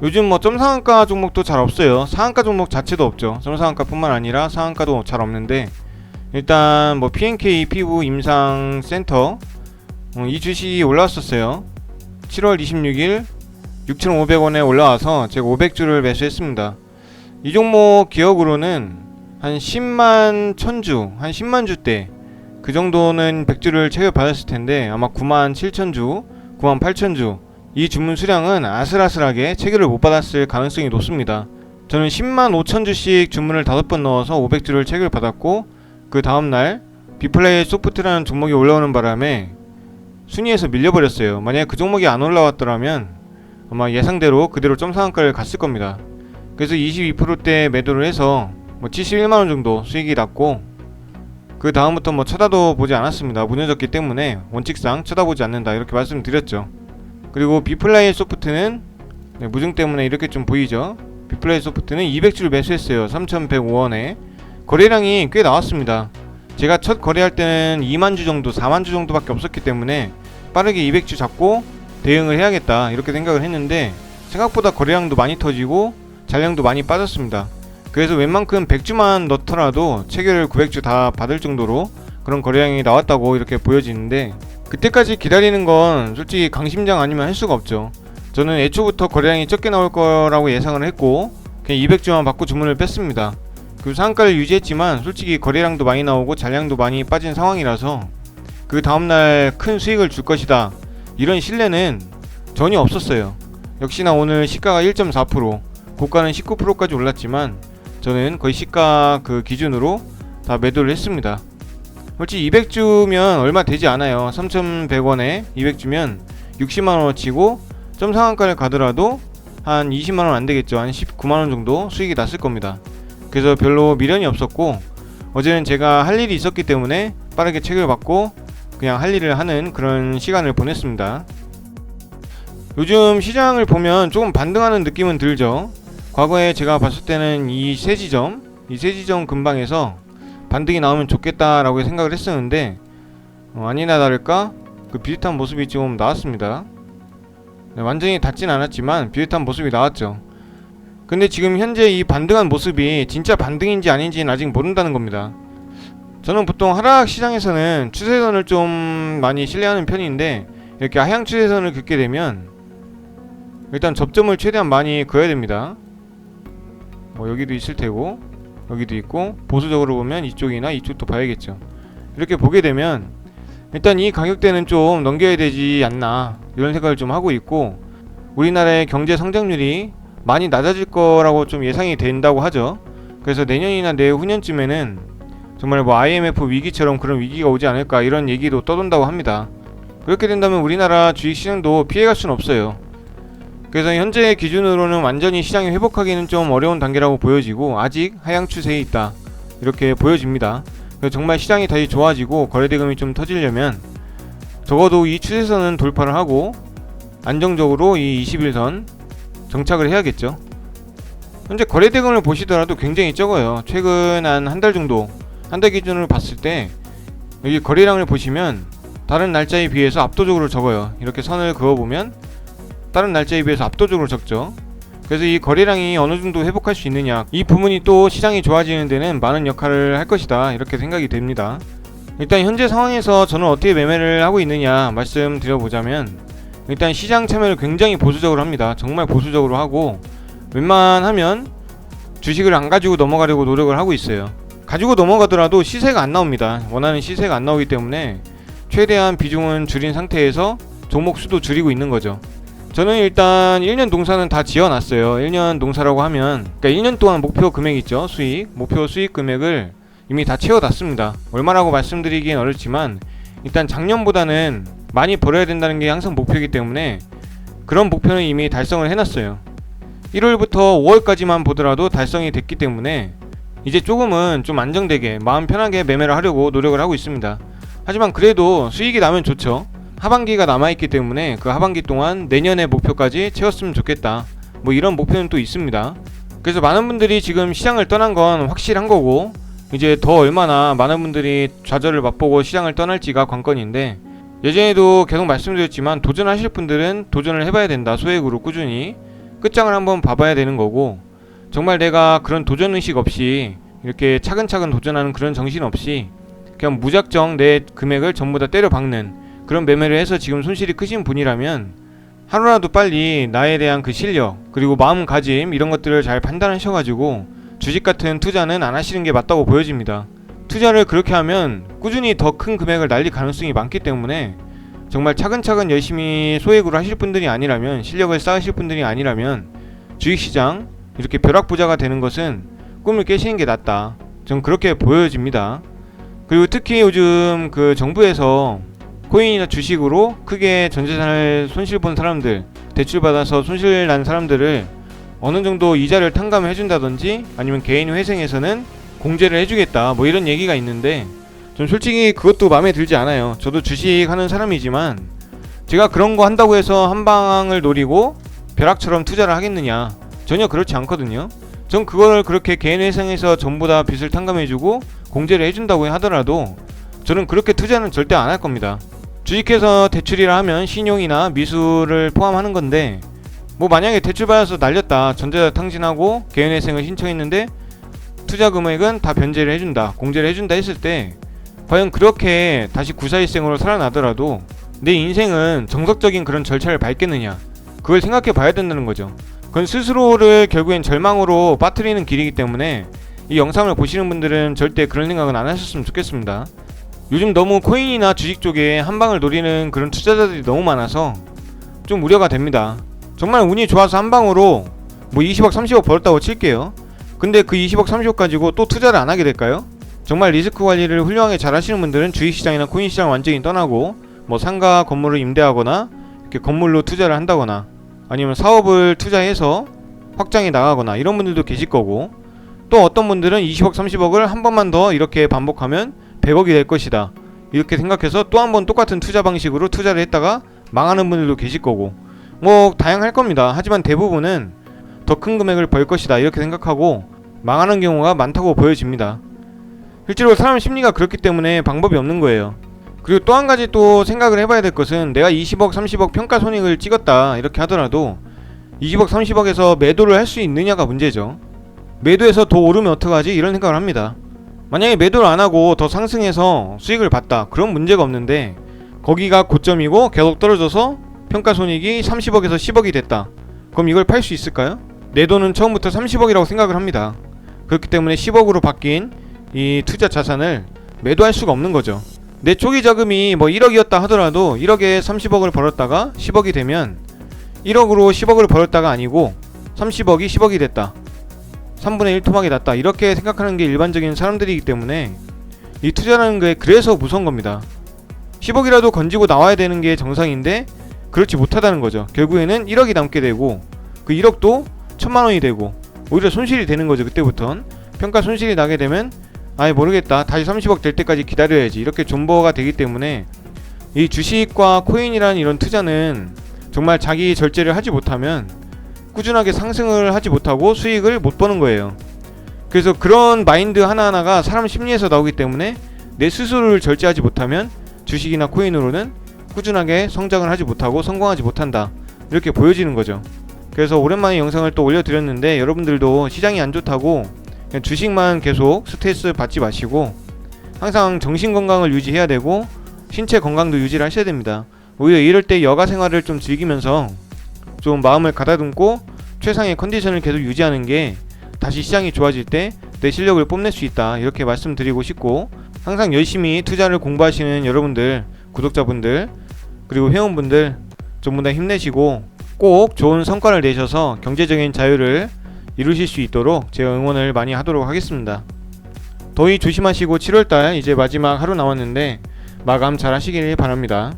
요즘 뭐 점상한가 종목도 잘 없어요. 상한가 종목 자체도 없죠. 점상한가 뿐만 아니라 상한가도 잘 없는데, 일단 뭐 PNK 피부 임상센터 이 주식이 올라왔었어요. 7월 26일 6,500원에 올라와서 제가 500주를 매수했습니다. 이 종목 기억으로는 한 10만 천주, 한 10만 주대 그 정도는 100주를 체결받았을 텐데, 아마 9만 7천주, 9만 8천주 이 주문 수량은 아슬아슬하게 체결을 못 받았을 가능성이 높습니다. 저는 10만 5천주씩 주문을 5번 넣어서 500주를 체결받았고, 그 다음날 비플레이 소프트라는 종목이 올라오는 바람에 순위에서 밀려버렸어요. 만약에 그 종목이 안 올라왔더라면 아마 예상대로 그대로 점상한가를 갔을 겁니다. 그래서 22%대 매도를 해서 뭐 71만원 정도 수익이 났고, 그 다음부터 뭐 쳐다도 보지 않았습니다. 무너졌기 때문에 원칙상 쳐다보지 않는다 이렇게 말씀드렸죠. 그리고 비플라이 소프트는 무증 때문에 이렇게 좀 보이죠. 비플라이 소프트는 200주를 매수했어요. 3,105원에 거래량이 꽤 나왔습니다. 제가 첫 거래할 때는 2만주 정도, 4만주 정도밖에 없었기 때문에 빠르게 200주 잡고 대응을 해야겠다 이렇게 생각을 했는데, 생각보다 거래량도 많이 터지고 잔량도 많이 빠졌습니다. 그래서 웬만큼 100주만 넣더라도 체결을 900주 다 받을 정도로 그런 거래량이 나왔다고 이렇게 보여지는데, 그때까지 기다리는 건 솔직히 강심장 아니면 할 수가 없죠. 저는 애초부터 거래량이 적게 나올 거라고 예상을 했고 그냥 200주만 받고 주문을 뺐습니다. 그 상한가를 유지했지만 솔직히 거래량도 많이 나오고 잔량도 많이 빠진 상황이라서 그 다음날 큰 수익을 줄 것이다 이런 신뢰는 전혀 없었어요. 역시나 오늘 시가가 1.4%, 고가는 19%까지 올랐지만 저는 거의 시가 그 기준으로 다 매도를 했습니다. 솔직히 200주면 얼마 되지 않아요. 3,100원에 200주면 60만원어치고 점상한가를 가더라도 한 20만원 안되겠죠. 한 19만원 정도 수익이 났을 겁니다. 그래서 별로 미련이 없었고, 어제는 제가 할 일이 있었기 때문에 빠르게 체결받고 그냥 할 일을 하는 그런 시간을 보냈습니다. 요즘 시장을 보면 조금 반등하는 느낌은 들죠. 과거에 제가 봤을 때는 이 세 지점 근방에서 반등이 나오면 좋겠다라고 생각을 했었는데 아니나 다를까 그 비슷한 모습이 좀 나왔습니다. 완전히 닿진 않았지만 비슷한 모습이 나왔죠. 근데 지금 현재 이 반등한 모습이 진짜 반등인지 아닌지는 아직 모른다는 겁니다. 저는 보통 하락 시장에서는 추세선을 좀 많이 신뢰하는 편인데, 이렇게 하향 추세선을 긋게 되면 일단 접점을 최대한 많이 그어야 됩니다. 뭐 여기도 있을 테고 여기도 있고, 보수적으로 보면 이쪽이나 이쪽도 봐야겠죠. 이렇게 보게 되면 일단 이 가격대는 좀 넘겨야 되지 않나 이런 생각을 좀 하고 있고, 우리나라의 경제 성장률이 많이 낮아질 거라고 좀 예상이 된다고 하죠. 그래서 내년이나 내후년쯤에는 정말 뭐 IMF 위기처럼 그런 위기가 오지 않을까 이런 얘기도 떠돈다고 합니다. 그렇게 된다면 우리나라 주식시장도 피해갈 수는 없어요. 그래서 현재 기준으로는 완전히 시장이 회복하기는 좀 어려운 단계라고 보여지고 아직 하향 추세에 있다 이렇게 보여집니다. 그래서 정말 시장이 다시 좋아지고 거래대금이 좀 터지려면 적어도 이 추세선은 돌파를 하고 안정적으로 이 21선 정착을 해야겠죠. 현재 거래대금을 보시더라도 굉장히 적어요. 최근 한 달 정도, 한 달 기준으로 봤을 때 여기 거래량을 보시면 다른 날짜에 비해서 압도적으로 적어요. 이렇게 선을 그어보면 다른 날짜에 비해서 압도적으로 적죠. 그래서 이 거래량이 어느 정도 회복할 수 있느냐, 이 부분이 또 시장이 좋아지는 데는 많은 역할을 할 것이다 이렇게 생각이 됩니다. 일단 현재 상황에서 저는 어떻게 매매를 하고 있느냐 말씀드려보자면, 일단 시장 참여를 굉장히 보수적으로 합니다. 정말 보수적으로 하고 웬만하면 주식을 안 가지고 넘어가려고 노력을 하고 있어요. 가지고 넘어가더라도 시세가 안 나옵니다. 원하는 시세가 안 나오기 때문에 최대한 비중은 줄인 상태에서 종목 수도 줄이고 있는 거죠. 저는 일단 1년 동사는 다 지어놨어요. 1년 동사라고 하면 그러니까 1년 동안 목표 금액 있죠. 목표 수익 금액을 이미 다 채워놨습니다. 얼마라고 말씀드리기엔 어렵지만 일단 작년보다는 많이 벌어야 된다는 게 항상 목표이기 때문에 그런 목표는 이미 달성을 해놨어요. 1월부터 5월까지만 보더라도 달성이 됐기 때문에 이제 조금은 좀 안정되게 마음 편하게 매매를 하려고 노력을 하고 있습니다. 하지만 그래도 수익이 나면 좋죠. 하반기가 남아있기 때문에 그 하반기 동안 내년의 목표까지 채웠으면 좋겠다, 뭐 이런 목표는 또 있습니다. 그래서 많은 분들이 지금 시장을 떠난 건 확실한 거고, 이제 더 얼마나 많은 분들이 좌절을 맛보고 시장을 떠날지가 관건인데, 예전에도 계속 말씀드렸지만 도전하실 분들은 도전을 해봐야 된다. 소액으로 꾸준히. 끝장을 한번 봐봐야 되는 거고, 정말 내가 그런 도전의식 없이 이렇게 차근차근 도전하는 그런 정신 없이 그냥 무작정 내 금액을 전부 다 때려 박는 그런 매매를 해서 지금 손실이 크신 분이라면 하루라도 빨리 나에 대한 그 실력 그리고 마음가짐 이런 것들을 잘 판단하셔가지고 주식 같은 투자는 안 하시는 게 맞다고 보여집니다. 투자를 그렇게 하면 꾸준히 더 큰 금액을 날릴 가능성이 많기 때문에 정말 차근차근 열심히 소액으로 하실 분들이 아니라면, 실력을 쌓으실 분들이 아니라면 주식시장 이렇게 벼락부자가 되는 것은 꿈을 깨시는 게 낫다, 전 그렇게 보여집니다. 그리고 특히 요즘 그 정부에서 코인이나 주식으로 크게 전재산을 손실 본 사람들, 대출받아서 손실 난 사람들을 어느 정도 이자를 탕감을 해준다든지 아니면 개인 회생에서는 공제를 해주겠다 뭐 이런 얘기가 있는데, 전 솔직히 그것도 마음에 들지 않아요. 저도 주식 하는 사람이지만 제가 그런 거 한다고 해서 한 방을 노리고 벼락처럼 투자를 하겠느냐, 전혀 그렇지 않거든요. 전 그걸 그렇게 개인 회생에서 전부 다 빚을 탕감해주고 공제를 해준다고 하더라도 저는 그렇게 투자는 절대 안 할 겁니다. 주식해서 대출이라 하면 신용이나 미수를 포함하는 건데, 뭐 만약에 대출받아서 날렸다, 전재산 탕진하고 개인회생을 신청했는데 투자 금액은 다 변제를 해준다, 공제를 해준다 했을 때 과연 그렇게 다시 구사일생으로 살아나더라도 내 인생은 정석적인 그런 절차를 밟겠느냐, 그걸 생각해 봐야 된다는 거죠. 그건 스스로를 결국엔 절망으로 빠뜨리는 길이기 때문에 이 영상을 보시는 분들은 절대 그런 생각은 안 하셨으면 좋겠습니다. 요즘 너무 코인이나 주식 쪽에 한 방을 노리는 그런 투자자들이 너무 많아서 좀 우려가 됩니다. 정말 운이 좋아서 한 방으로 뭐 20억 30억 벌었다고 칠게요. 근데 그 20억 30억 가지고 또 투자를 안 하게 될까요? 정말 리스크 관리를 훌륭하게 잘 하시는 분들은 주식시장이나 코인시장 완전히 떠나고 뭐 상가 건물을 임대하거나 이렇게 건물로 투자를 한다거나 아니면 사업을 투자해서 확장해 나가거나 이런 분들도 계실 거고, 또 어떤 분들은 20억 30억을 한 번만 더 이렇게 반복하면 100억이 될 것이다 이렇게 생각해서 또 한 번 똑같은 투자 방식으로 투자를 했다가 망하는 분들도 계실 거고, 뭐 다양할 겁니다. 하지만 대부분은 더 큰 금액을 벌 것이다 이렇게 생각하고 망하는 경우가 많다고 보여집니다. 실제로 사람 심리가 그렇기 때문에 방법이 없는 거예요. 그리고 또 한 가지 또 생각을 해봐야 될 것은, 내가 20억 30억 평가손익을 찍었다 이렇게 하더라도 20억 30억에서 매도를 할 수 있느냐가 문제죠. 매도해서 더 오르면 어떡하지 이런 생각을 합니다. 만약에 매도를 안하고 더 상승해서 수익을 봤다, 그런 문제가 없는데 거기가 고점이고 계속 떨어져서 평가손익이 30억에서 10억이 됐다, 그럼 이걸 팔 수 있을까요? 내 돈은 처음부터 30억이라고 생각을 합니다. 그렇기 때문에 10억으로 바뀐 이 투자 자산을 매도할 수가 없는 거죠. 내 초기 자금이 뭐 1억이었다 하더라도 1억에 30억을 벌었다가 10억이 되면 1억으로 10억을 벌었다가 아니고 30억이 10억이 됐다, 3분의 1 토막이 났다 이렇게 생각하는 게 일반적인 사람들이기 때문에 이 투자라는 게 그래서 무서운 겁니다. 10억이라도 건지고 나와야 되는 게 정상인데 그렇지 못하다는 거죠. 결국에는 1억이 남게 되고 그 1억도 1000만원이 되고 오히려 손실이 되는 거죠. 그때부턴 평가 손실이 나게 되면 아예 모르겠다, 다시 30억 될 때까지 기다려야지 이렇게 존버가 되기 때문에 이 주식과 코인이라는 이런 투자는 정말 자기 절제를 하지 못하면 꾸준하게 상승을 하지 못하고 수익을 못 버는 거예요. 그래서 그런 마인드 하나하나가 사람 심리에서 나오기 때문에 내 스스로를 절제하지 못하면 주식이나 코인으로는 꾸준하게 성장을 하지 못하고 성공하지 못한다 이렇게 보여지는 거죠. 그래서 오랜만에 영상을 또 올려드렸는데, 여러분들도 시장이 안 좋다고 그냥 주식만 계속 스트레스 받지 마시고 항상 정신건강을 유지해야 되고 신체 건강도 유지를 하셔야 됩니다. 오히려 이럴 때 여가 생활을 좀 즐기면서 좀 마음을 가다듬고 최상의 컨디션을 계속 유지하는 게 다시 시장이 좋아질 때 내 실력을 뽐낼 수 있다 이렇게 말씀드리고 싶고, 항상 열심히 투자를 공부하시는 여러분들, 구독자분들 그리고 회원분들 전부 다 힘내시고 꼭 좋은 성과를 내셔서 경제적인 자유를 이루실 수 있도록 제가 응원을 많이 하도록 하겠습니다. 더위 조심하시고 7월달 이제 마지막 하루 남았는데 마감 잘 하시길 바랍니다.